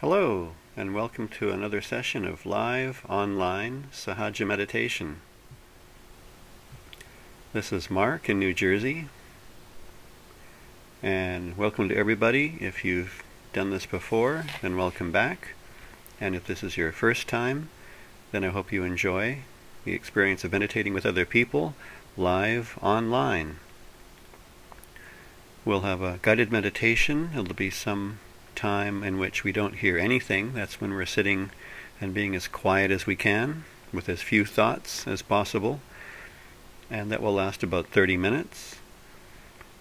Hello, and welcome to another session of live online Sahaja meditation. This is Mark in New Jersey, and welcome to everybody. If you've done this before, then welcome back. And if this is your first time, then I hope you enjoy the experience of meditating with other people live online. We'll have a guided meditation. It'll be some time in which we don't hear anything. That's when we're sitting and being as quiet as we can, with as few thoughts as possible. And that will last about 30 minutes.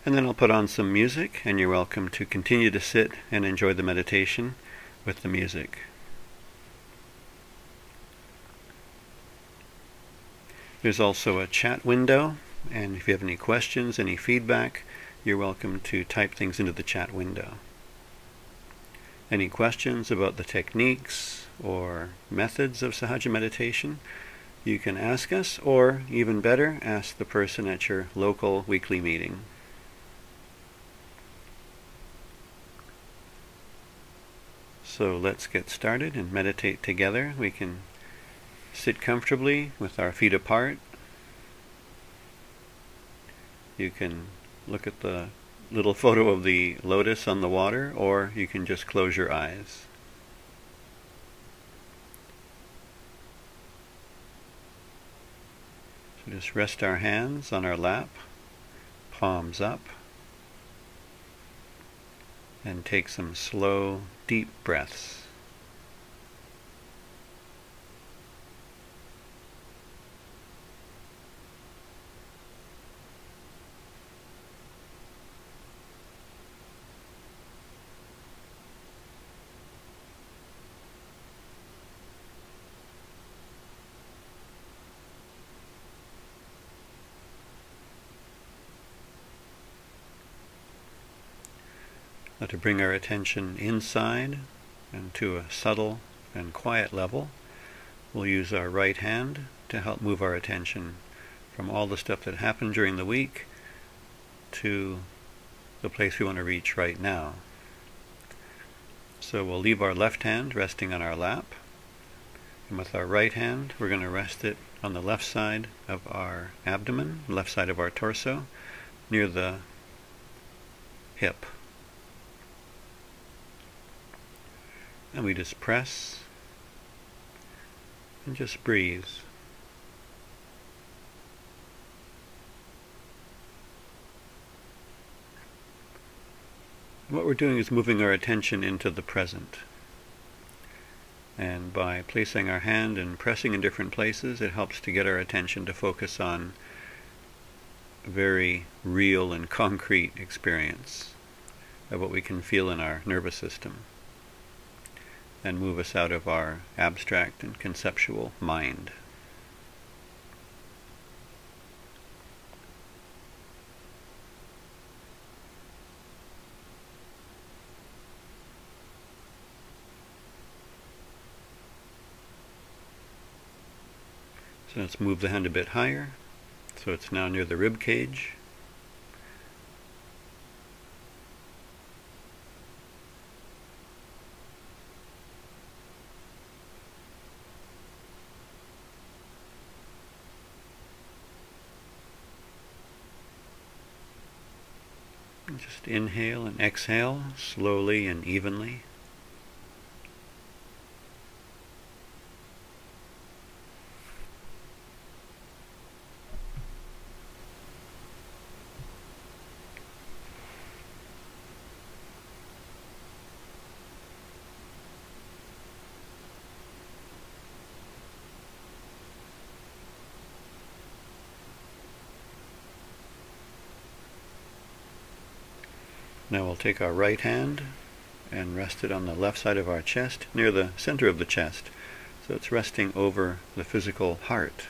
And then I'll put on some music, and you're welcome to continue to sit and enjoy the meditation with the music. There's also a chat window, and if you have any questions, any feedback, you're welcome to type things into the chat window. Any questions about the techniques or methods of Sahaja meditation, you can ask us, or even better, ask the person at your local weekly meeting. So let's get started and meditate together. We can sit comfortably with our feet apart. You can look at the little photo of the lotus on the water, or you can just close your eyes. So just rest our hands on our lap, palms up, and take some slow, deep breaths. Now, to bring our attention inside and to a subtle and quiet level, we'll use our right hand to help move our attention from all the stuff that happened during the week to the place we want to reach right now. So we'll leave our left hand resting on our lap, and with our right hand we're going to rest it on the left side of our abdomen, left side of our torso, near the hip. And we just press and just breathe. And what we're doing is moving our attention into the present. And by placing our hand and pressing in different places, it helps to get our attention to focus on a very real and concrete experience of what we can feel in our nervous system, and move us out of our abstract and conceptual mind. So let's move the hand a bit higher, so it's now near the rib cage. Just inhale and exhale slowly and evenly. Now we'll take our right hand and rest it on the left side of our chest, near the center of the chest. So it's resting over the physical heart.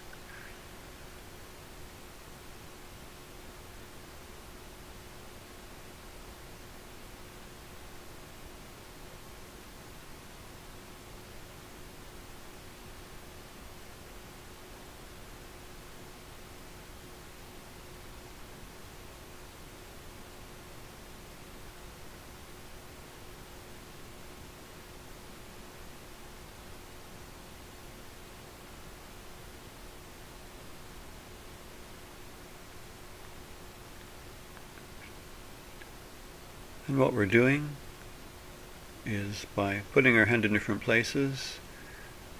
And what we're doing is, by putting our hand in different places,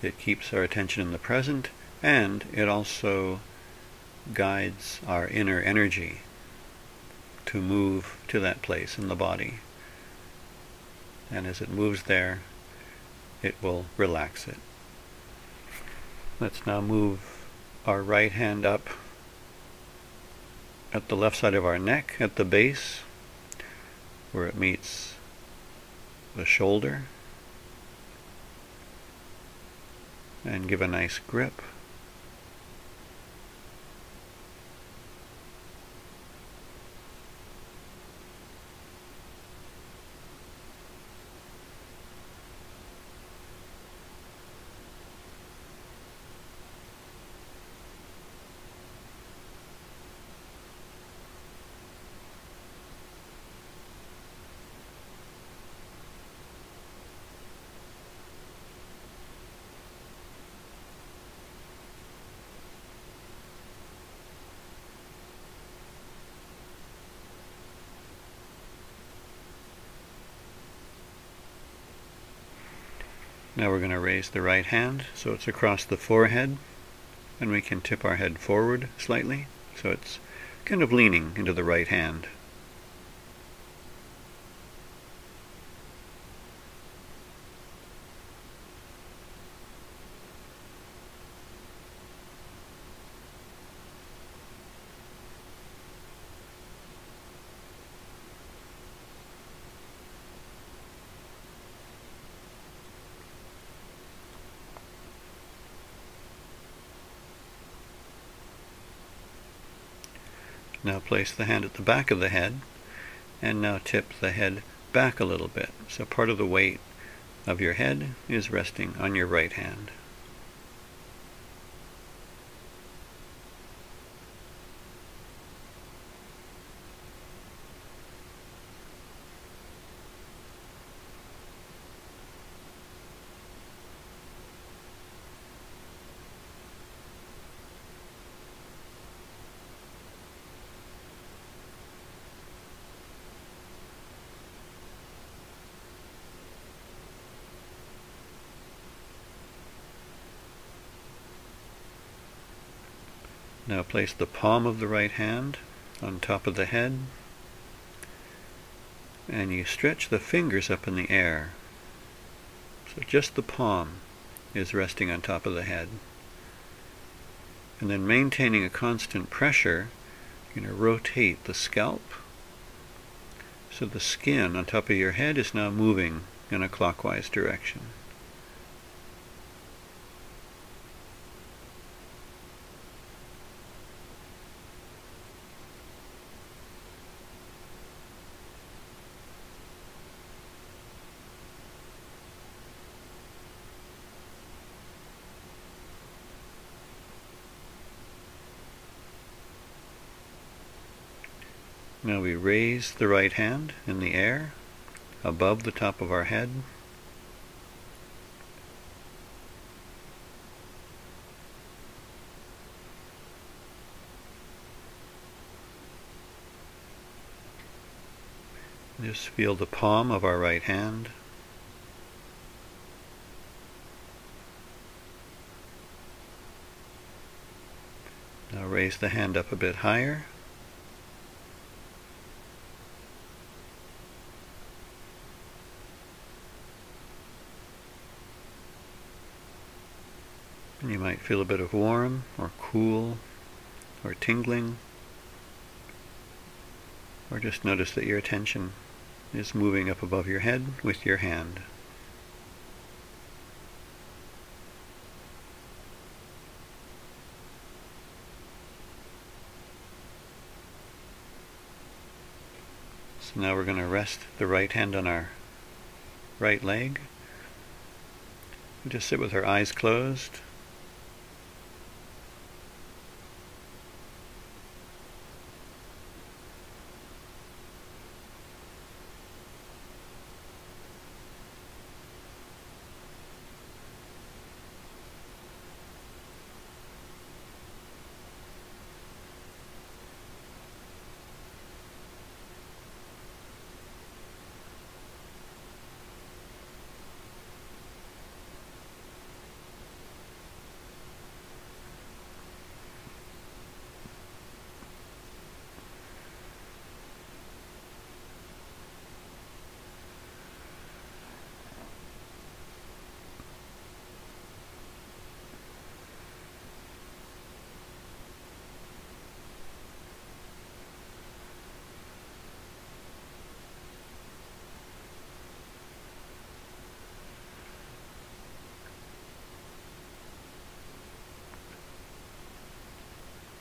it keeps our attention in the present, and it also guides our inner energy to move to that place in the body. And as it moves there, it will relax it. Let's now move our right hand up at the left side of our neck, at the base, where it meets the shoulder, and give a nice grip. Now we're going to raise the right hand so it's across the forehead, and we can tip our head forward slightly so it's kind of leaning into the right hand. Now place the hand at the back of the head, and now tip the head back a little bit. So part of the weight of your head is resting on your right hand. Now place the palm of the right hand on top of the head, and you stretch the fingers up in the air. So just the palm is resting on top of the head. And then, maintaining a constant pressure, you're going to rotate the scalp so the skin on top of your head is now moving in a clockwise direction. Now we raise the right hand in the air above the top of our head. Just feel the palm of our right hand. Now raise the hand up a bit higher. And you might feel a bit of warm or cool or tingling, or just notice that your attention is moving up above your head with your hand. So now we're going to rest the right hand on our right leg. We just sit with our eyes closed.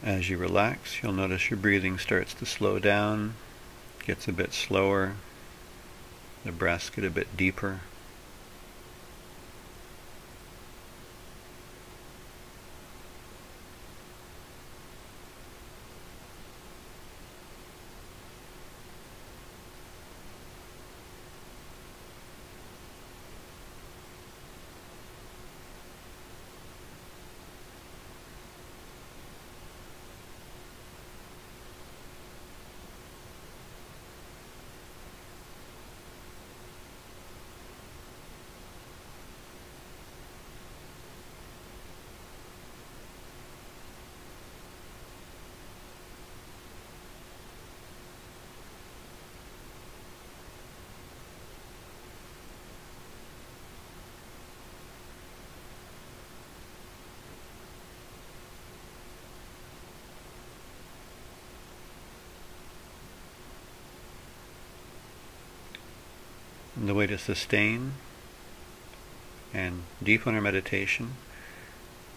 As you relax, you'll notice your breathing starts to slow down, gets a bit slower, the breaths get a bit deeper. And the way to sustain and deepen our meditation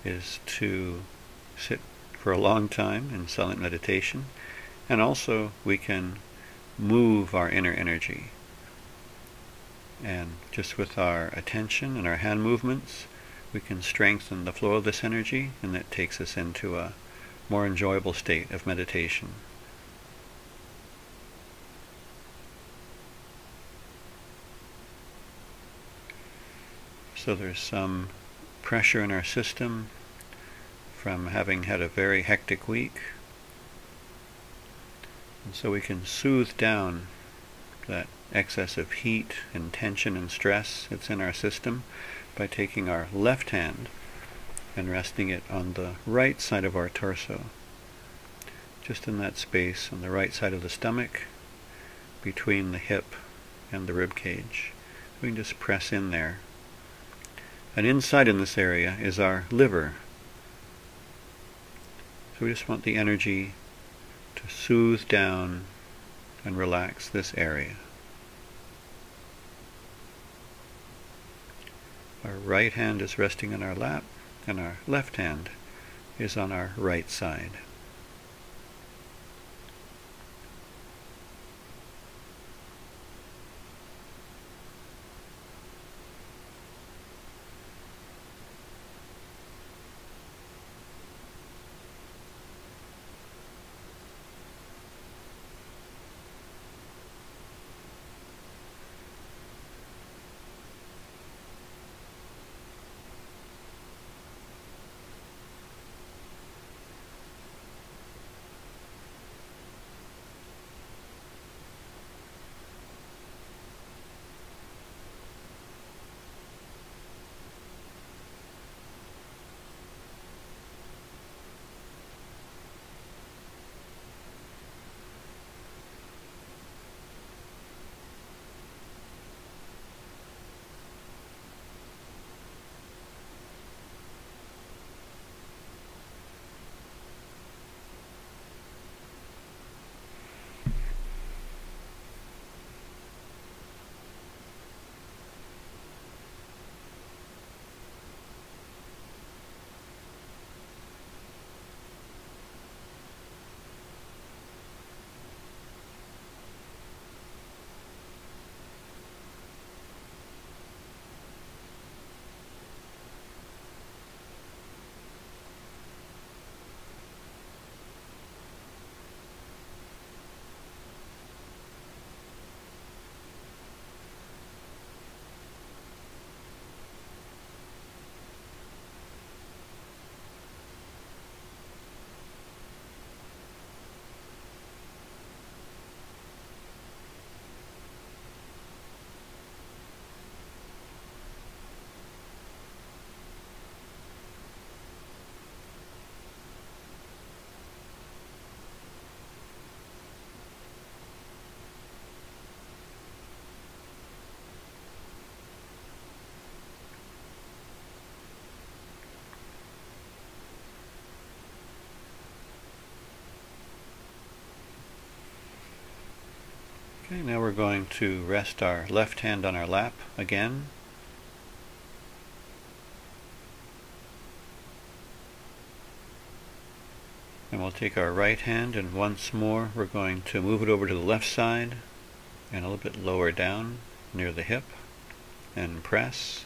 is to sit for a long time in silent meditation, and also we can move our inner energy. And just with our attention and our hand movements, we can strengthen the flow of this energy, and that takes us into a more enjoyable state of meditation. So there's some pressure in our system from having had a very hectic week. And so we can soothe down that excess of heat and tension and stress that's in our system by taking our left hand and resting it on the right side of our torso, just in that space on the right side of the stomach, between the hip and the rib cage. We can just press in there. And inside in this area is our liver. So we just want the energy to soothe down and relax this area. Our right hand is resting on our lap, and our left hand is on our right side. Okay, now we're going to rest our left hand on our lap again. And we'll take our right hand, and once more we're going to move it over to the left side and a little bit lower down near the hip and press.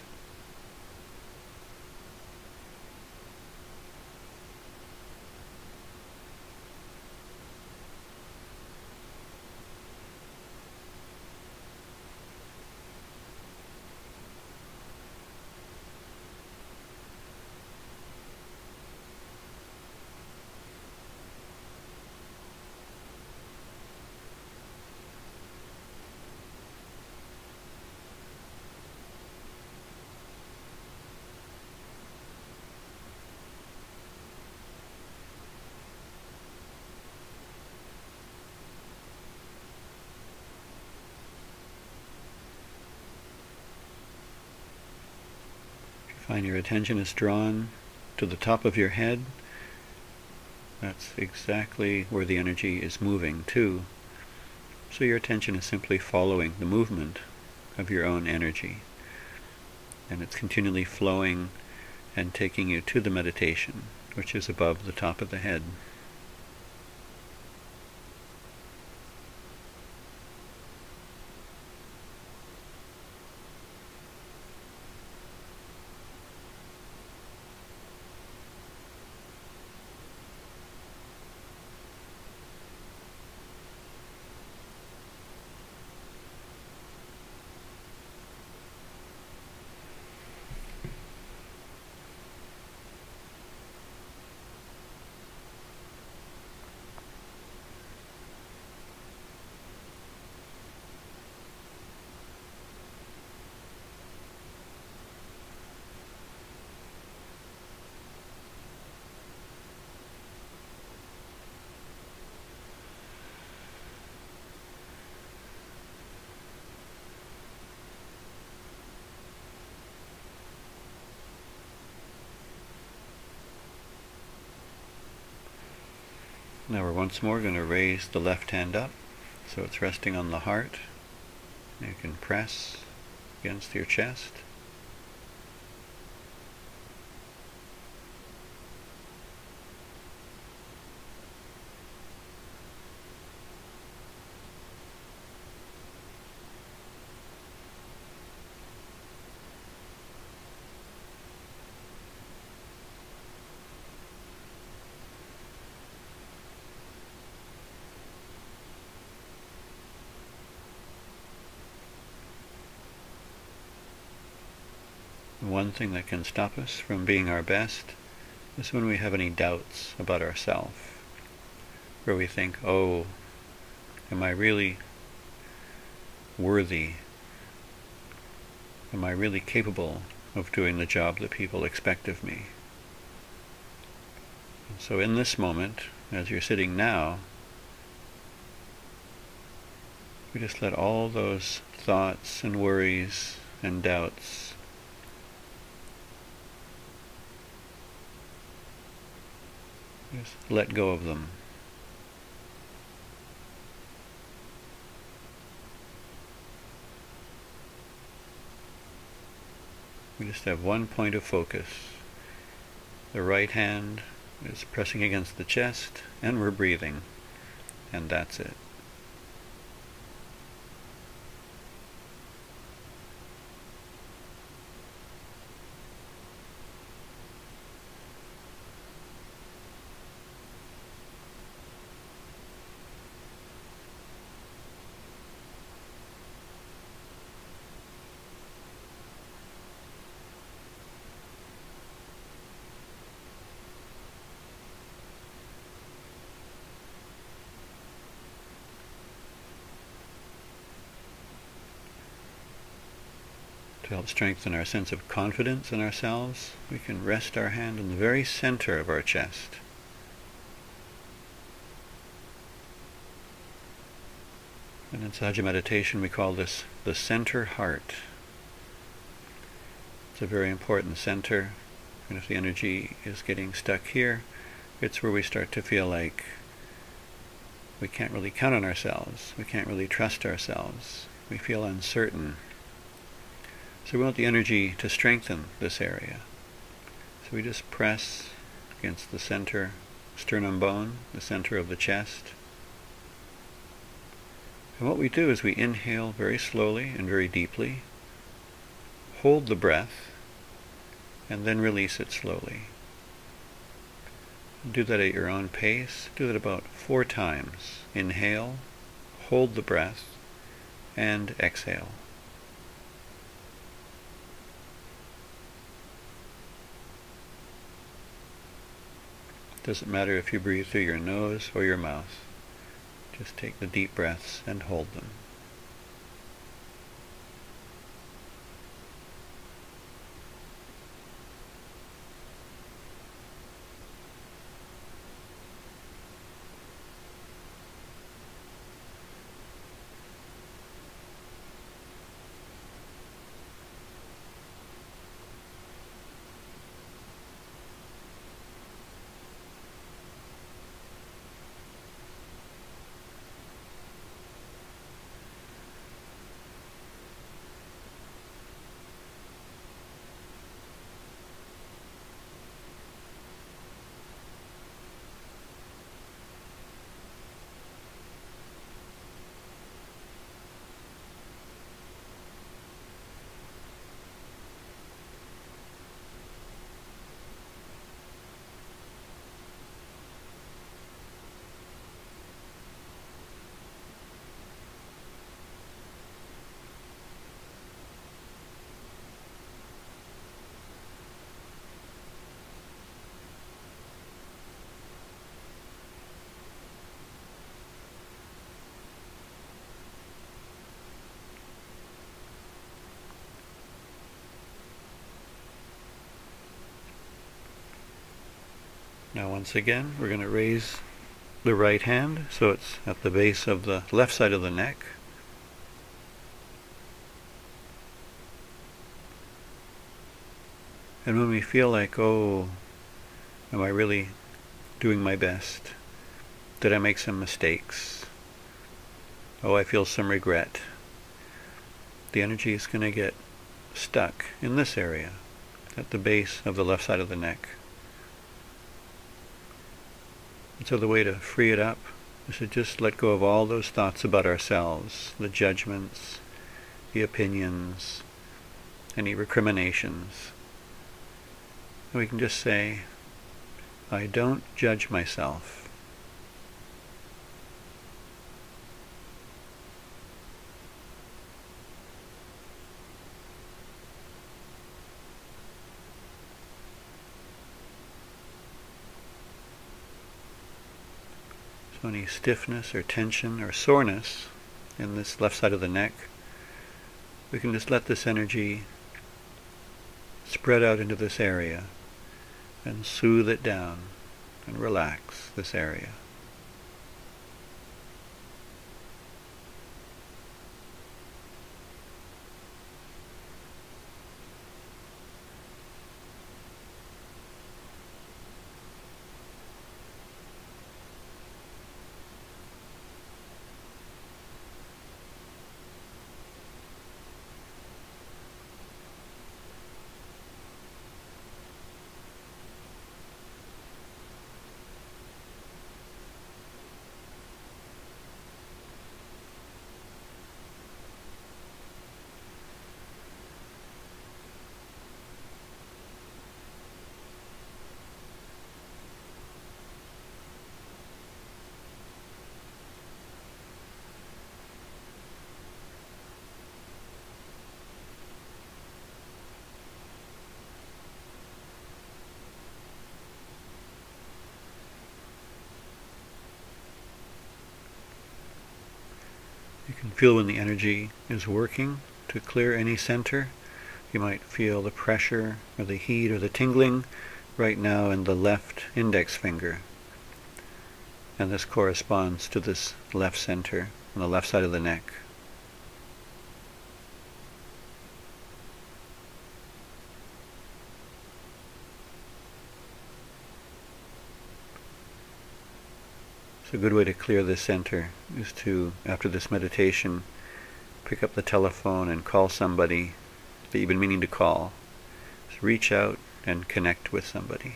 Find your attention is drawn to the top of your head. That's exactly where the energy is moving to. So your attention is simply following the movement of your own energy. And it's continually flowing and taking you to the meditation, which is above the top of the head. Now we're once more going to raise the left hand up so it's resting on the heart. You can press against your chest. One thing that can stop us from being our best is when we have any doubts about ourselves, where we think, oh, am I really worthy? Am I really capable of doing the job that people expect of me? And so in this moment, as you're sitting now, we just let all those thoughts and worries and doubts just let go of them. We just have one point of focus. The right hand is pressing against the chest, and we're breathing, and that's it. To help strengthen our sense of confidence in ourselves, we can rest our hand in the very center of our chest. And in Sahaja meditation we call this the center heart. It's a very important center, and if the energy is getting stuck here, it's where we start to feel like we can't really count on ourselves, we can't really trust ourselves, we feel uncertain. So we want the energy to strengthen this area. So we just press against the center sternum bone, the center of the chest. And what we do is we inhale very slowly and very deeply, hold the breath, and then release it slowly. Do that at your own pace. Do that about 4 times. Inhale, hold the breath, and exhale. Doesn't matter if you breathe through your nose or your mouth. Just take the deep breaths and hold them. Now once again, we're going to raise the right hand so it's at the base of the left side of the neck. And when we feel like, oh, am I really doing my best? Did I make some mistakes? Oh, I feel some regret. The energy is going to get stuck in this area, at the base of the left side of the neck. And so the way to free it up is to just let go of all those thoughts about ourselves, the judgments, the opinions, any recriminations. And we can just say, I don't judge myself. So any stiffness or tension or soreness in this left side of the neck, we can just let this energy spread out into this area and soothe it down and relax this area. You can feel when the energy is working to clear any center. You might feel the pressure or the heat or the tingling right now in the left index finger. And this corresponds to this left center on the left side of the neck. So a good way to clear this center is to, after this meditation, pick up the telephone and call somebody that you've been meaning to call. Just reach out and connect with somebody.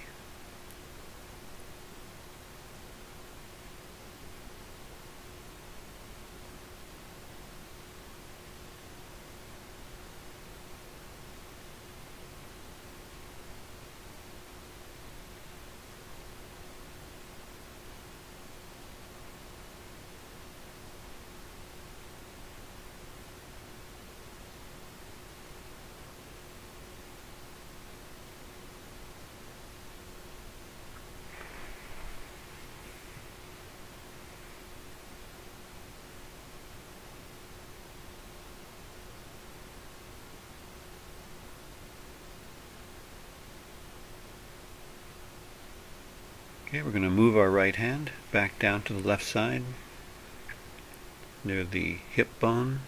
Okay, we're going to move our right hand back down to the left side near the hip bone,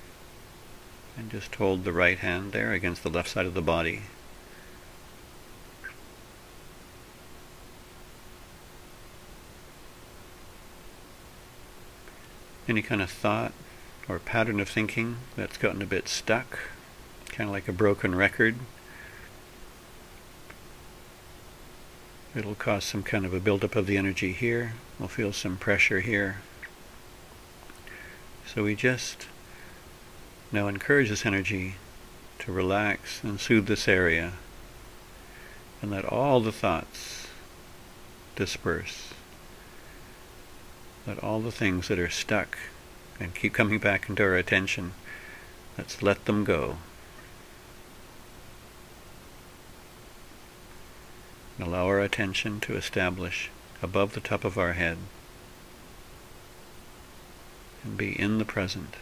and just hold the right hand there against the left side of the body. Any kind of thought or pattern of thinking that's gotten a bit stuck, kind of like a broken record, it'll cause some kind of a buildup of the energy here. We'll feel some pressure here. So we just now encourage this energy to relax and soothe this area, and let all the thoughts disperse. Let all the things that are stuck and keep coming back into our attention, let's let them go. And allow our attention to establish above the top of our head and be in the present.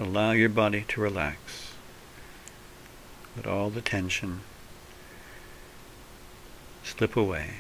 Allow your body to relax. Let all the tension slip away.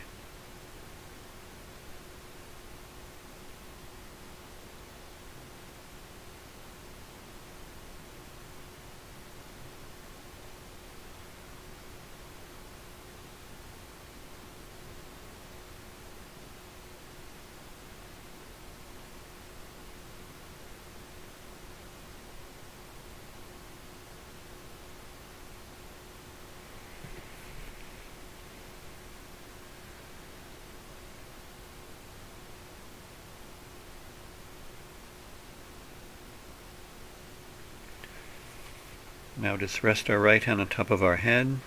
Now just rest our right hand on top of our head.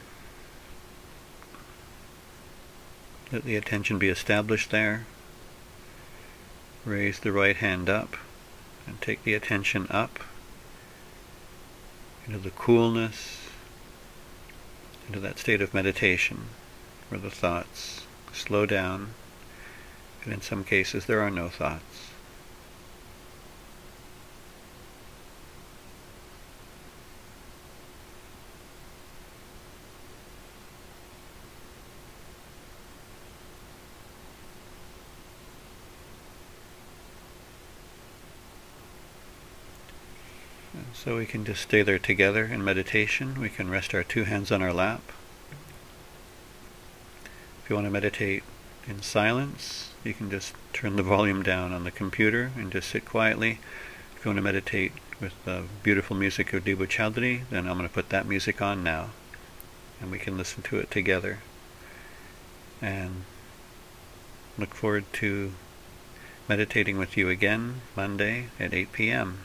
Let the attention be established there. Raise the right hand up and take the attention up into the coolness, into that state of meditation where the thoughts slow down, and in some cases there are no thoughts. So we can just stay there together in meditation. We can rest our two hands on our lap. If you want to meditate in silence, you can just turn the volume down on the computer and just sit quietly. If you want to meditate with the beautiful music of Debo Chowdhury, then I'm going to put that music on now, and we can listen to it together. And look forward to meditating with you again Monday at 8 p.m.